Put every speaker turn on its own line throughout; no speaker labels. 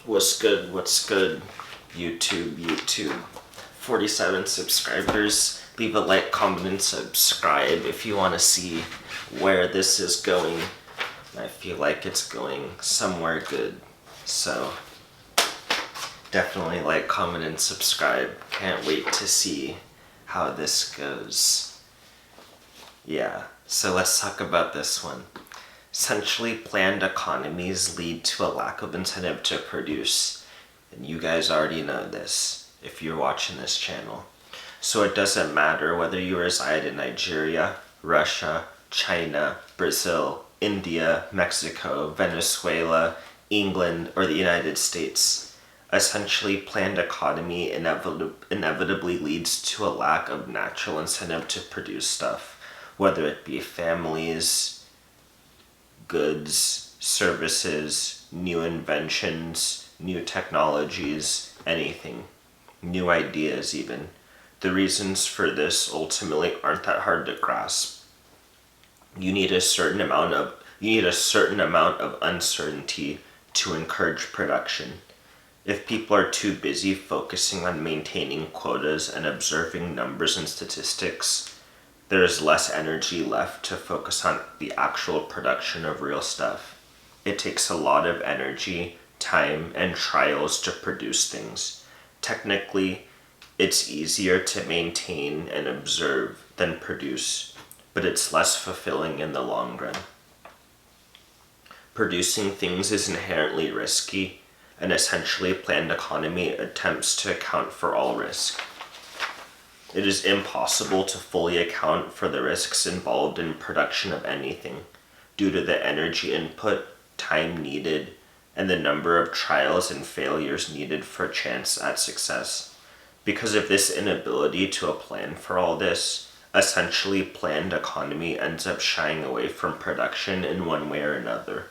What's good? What's good? YouTube. 47 subscribers. Leave a like, comment, and subscribe if you want to see where this is going. I feel like it's going somewhere good. So, definitely like, comment, and subscribe. Can't wait to see how this goes. Yeah, so let's talk about this one. Essentially, planned economies lead to a lack of incentive to produce. And you guys already know this if you're watching this channel. So it doesn't matter whether you reside in Nigeria, Russia, China, Brazil, India, Mexico, Venezuela, England, or the United States. Essentially, planned economy inevitably leads to a lack of natural incentive to produce stuff, whether it be families, goods, services, new inventions, new technologies, anything, new ideas even. The reasons for this ultimately aren't that hard to grasp. You need a certain amount of uncertainty to encourage production. If people are too busy focusing on maintaining quotas and observing numbers and statistics, there is less energy left to focus on the actual production of real stuff. It takes a lot of energy, time, and trials to produce things. Technically, it's easier to maintain and observe than produce, but it's less fulfilling in the long run. Producing things is inherently risky, and essentially planned economy attempts to account for all risk. It is impossible to fully account for the risks involved in production of anything due to the energy input, time needed, and the number of trials and failures needed for a chance at success. Because of this inability to plan for all this, essentially planned economy ends up shying away from production in one way or another.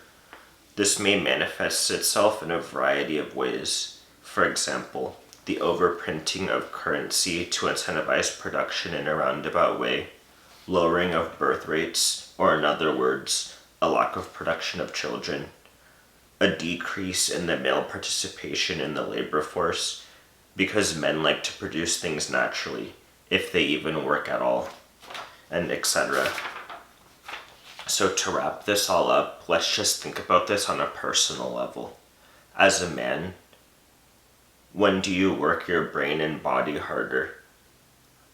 This may manifest itself in a variety of ways. For example, the overprinting of currency to incentivize production in a roundabout way, lowering of birth rates, or in other words, a lack of production of children, a decrease in the male participation in the labor force, because men like to produce things naturally, if they even work at all, and etc. So to wrap this all up, let's just think about this on a personal level. As a man, when do you work your brain and body harder?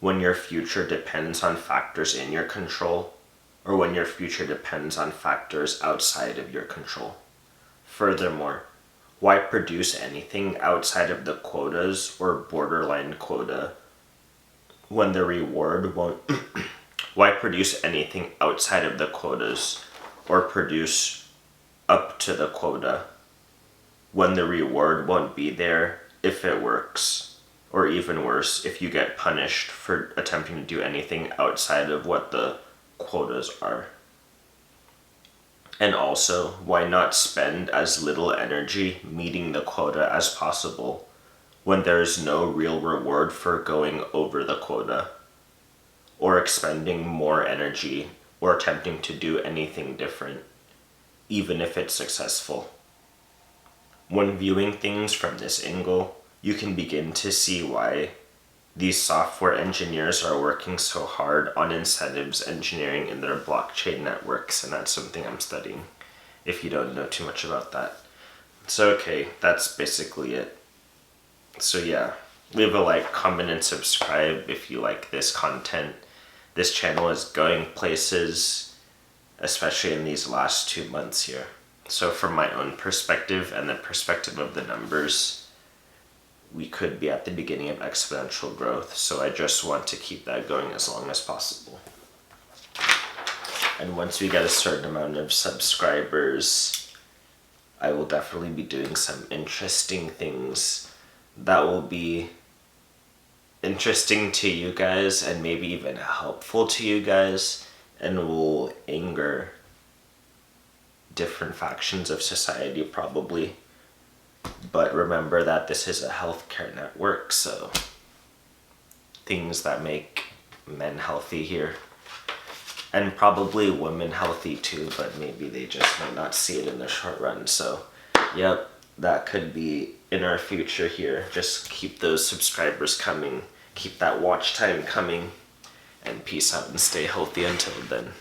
When your future depends on factors in your control, or when your future depends on factors outside of your control? Furthermore, why produce anything outside of the quotas or borderline quota when the reward won't... Why produce anything outside of the quotas or produce up to the quota when the reward won't be there if it works, or even worse, if you get punished for attempting to do anything outside of what the quotas are? And also, why not spend as little energy meeting the quota as possible when there is no real reward for going over the quota, or expending more energy or attempting to do anything different, even if it's successful? When viewing things from this angle, you can begin to see why these software engineers are working so hard on incentives engineering in their blockchain networks, and that's something I'm studying, if you don't know too much about that. So okay, that's basically it. So yeah, leave a like, comment, and subscribe if you like this content. This channel is going places, especially in these last 2 months here. So from my own perspective and the perspective of the numbers, we could be at the beginning of exponential growth, so I just want to keep that going as long as possible. And once we get a certain amount of subscribers, I will definitely be doing some interesting things that will be interesting to you guys and maybe even helpful to you guys, and will anger different factions of society probably. But remember that this is a healthcare network, so things that make men healthy here, and probably women healthy too, but maybe they just might not see it in the short run. So, yep, that could be in our future here. Just keep those subscribers coming, keep that watch time coming, and peace out and stay healthy until then.